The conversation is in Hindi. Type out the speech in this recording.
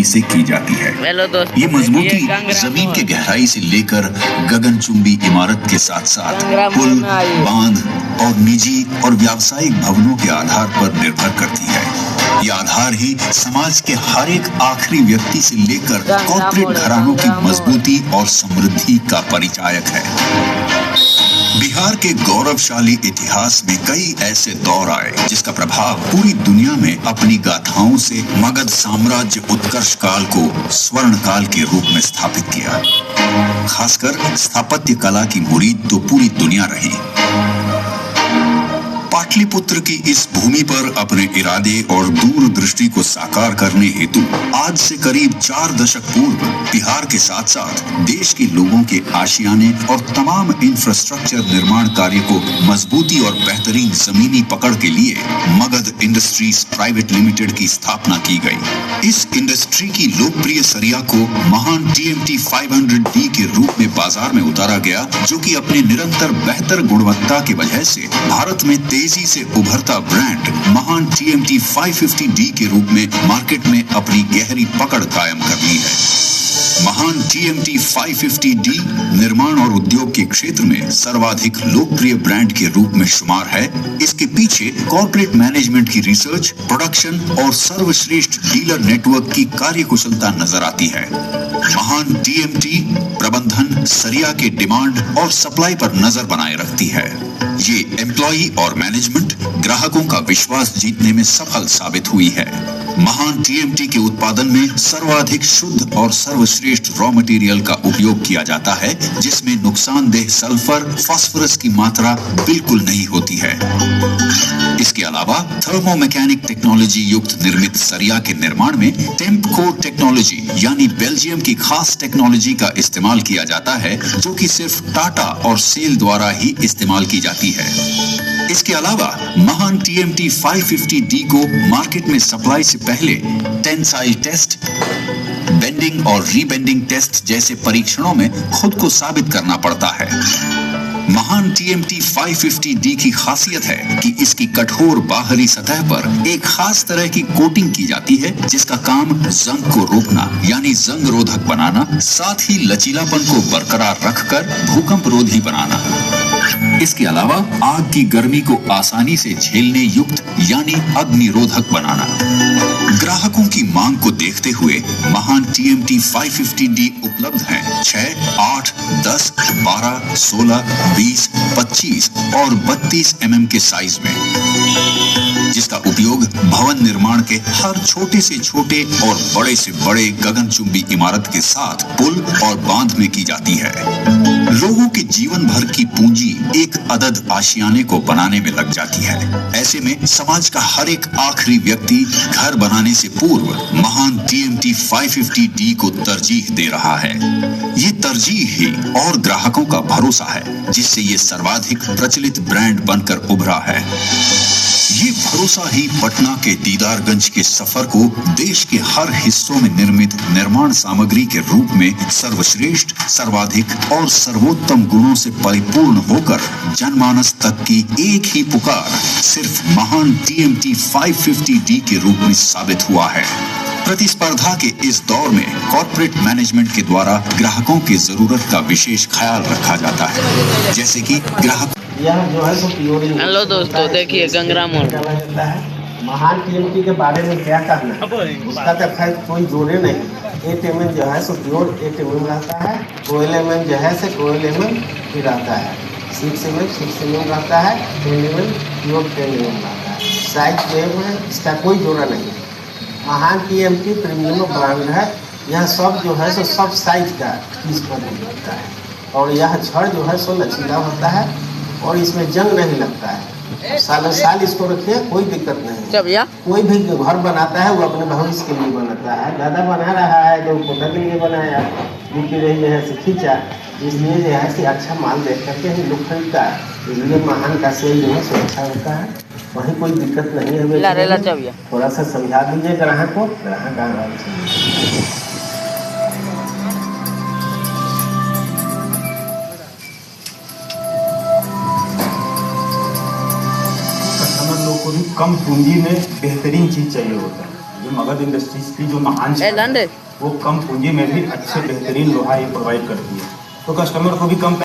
से की जाती है। ये मजबूती जमीन के गहराई से लेकर गगनचुंबी इमारत के साथ साथ पुल, बांध और निजी और व्यावसायिक भवनों के आधार पर निर्भर करती है। ये आधार ही समाज के हर एक आखिरी व्यक्ति से लेकर कॉर्पोरेट घरानों की मजबूती और समृद्धि का परिचायक है। बिहार के गौरवशाली इतिहास में कई ऐसे दौर आए जिसका प्रभाव पूरी दुनिया में अपनी गाथाओं से मगध साम्राज्य उत्कर्ष काल को स्वर्ण काल के रूप में स्थापित किया। खासकर स्थापत्य कला की मुरीद तो पूरी दुनिया रही। पाटलिपुत्र की इस भूमि पर अपने इरादे और दूरदृष्टि को साकार करने हेतु आज से करीब 4 दशक पूर्व बिहार के साथ साथ देश के लोगों के आशियाने और तमाम इंफ्रास्ट्रक्चर निर्माण कार्य को मजबूती और बेहतरीन जमीनी पकड़ के लिए मगध इंडस्ट्रीज प्राइवेट लिमिटेड की स्थापना की गई। इस इंडस्ट्री की लोकप्रिय सरिया को महान TMT 500D के रूप में बाजार में उतारा गया, जो कि अपने निरंतर बेहतर गुणवत्ता की वजह से भारत में तेजी से उभरता ब्रांड महान TMT 550D के रूप में मार्केट में अपनी गहरी पकड़ कायम कर ली है। महान TMT 550D निर्माण और उद्योग के क्षेत्र में सर्वाधिक लोकप्रिय ब्रांड के रूप में शुमार है। इसके पीछे कॉर्पोरेट मैनेजमेंट की रिसर्च, प्रोडक्शन और सर्वश्रेष्ठ डीलर नेटवर्क की कार्यकुशलता नजर आती है। महान TMT प्रबंधन सरिया के डिमांड और सप्लाई पर नजर बनाए रखती है। ये एम्प्लॉई और मैनेजमेंट ग्राहकों का विश्वास जीतने में सफल साबित हुई है। महान TMT के उत्पादन में सर्वाधिक शुद्ध और सर्वश्रेष्ठ रॉ मटेरियल का उपयोग किया जाता है, जिसमें नुकसानदेह सल्फर, फास्फोरस की मात्रा बिल्कुल नहीं होती है। इसके अलावा थर्मोमैकेनिक टेक्नोलॉजी युक्त निर्मित सरिया के निर्माण में टेम्पको टेक्नोलॉजी यानी बेल्जियम की खास टेक्नोलॉजी का इस्तेमाल किया जाता है, जो कि सिर्फ टाटा और सेल द्वारा ही इस्तेमाल की जाती है। इसके अलावा महान TMT 550D को मार्केट में सप्लाई से पहले टेंसाइल टेस्ट, बेंडिंग और रीबेंडिंग टेस्ट जैसे परीक्षणों में खुद को साबित करना पड़ता है। महान TMT 550D की खासियत है कि इसकी कठोर बाहरी सतह पर एक खास तरह की कोटिंग की जाती है, जिसका काम जंग को रोकना यानी जंग रोधक बनाना, साथ ही लचीलापन को बरकरार रखकर भूकंप रोधी बनाना। इसके अलावा आग की गर्मी को आसानी से झेलने युक्त यानी अग्निरोधक बनाना। ग्राहकों की मांग को देखते हुए महान TMT 550D उपलब्ध है 6, 8, 10, 12, 16, 20, 25 और 32 mm के साइज में, जिसका उपयोग भवन निर्माण के हर छोटे से छोटे और बड़े से बड़े गगनचुंबी इमारत के साथ पुल और बांध में की जाती है। लोगों के जीवन भर की पूंजी एक अदद आशियाने को बनाने में लग जाती है। ऐसे में समाज का हर एक आखिरी व्यक्ति घर बनाने से पूर्व महान TMT 550D को तरजीह दे रहा है। ये तरजीह ही और ग्राहकों का भरोसा है, जिससे ये सर्वाधिक प्रचलित ब्रांड बनकर उभरा है। ये भरोसा ही पटना के दीदारगंज के सफर को देश के हर हिस्सों में निर्मित निर्माण सामग्री के रूप में सर्वश्रेष्ठ, सर्वाधिक और सर्वोत्तम गुणों से परिपूर्ण होकर जनमानस तक की एक ही पुकार सिर्फ महान TMT 550D के रूप में साबित हुआ है। प्रतिस्पर्धा के इस दौर में कॉर्पोरेट मैनेजमेंट के द्वारा ग्राहकों की जरूरत का विशेष ख्याल रखा जाता है, जैसे कि ग्राहक यह जो है सो प्योर। हेलो दोस्तों, देखिए गंगरा मोड़ महान TMT के बारे में क्या कहना है, उसका तो खैर कोई जोड़े नहीं। 8 mm जो है सो प्योर 8 mm रहता है, 12 mm जो है सो 12 mm ही रहता है, 6 mm रहता है, 10 mm प्योर 10 mm रहता है। साइज जो है इसका कोई जोड़ा नहीं। महान TMT प्रीमियम ब्रांड है। यह सब जो है सो सब साइज का पीस पर मिलता है, और यह छड़ जो है सो लचीला होता है और इसमें जंग नहीं लगता है। सालों साल इसको रखिए, कोई दिक्कत नहीं। कोई भी घर बनाता है वो अपने भविष्य के लिए बनाता है। दादा बना रहा है जो पोता के लिए बनाया, बिकी रही है से खींचा, इसलिए जो है कि अच्छा माल देख करके ही लोग खरीदता है। इसलिए महान का सेल जो है सो अच्छा होता है, वहीं कोई दिक्कत नहीं है। थोड़ा सा समझा दीजिए ग्राहक को, ग्राहक आराम से। को भी कम पूंजी में बेहतरीन चीज़ चाहिए होता है। जो मगध इंडस्ट्रीज की जो महान ए शाखा है, लंडे वो कम पूंजी में भी अच्छे बेहतरीन लोहा ये प्रोवाइड करती है, तो कस्टमर को भी कम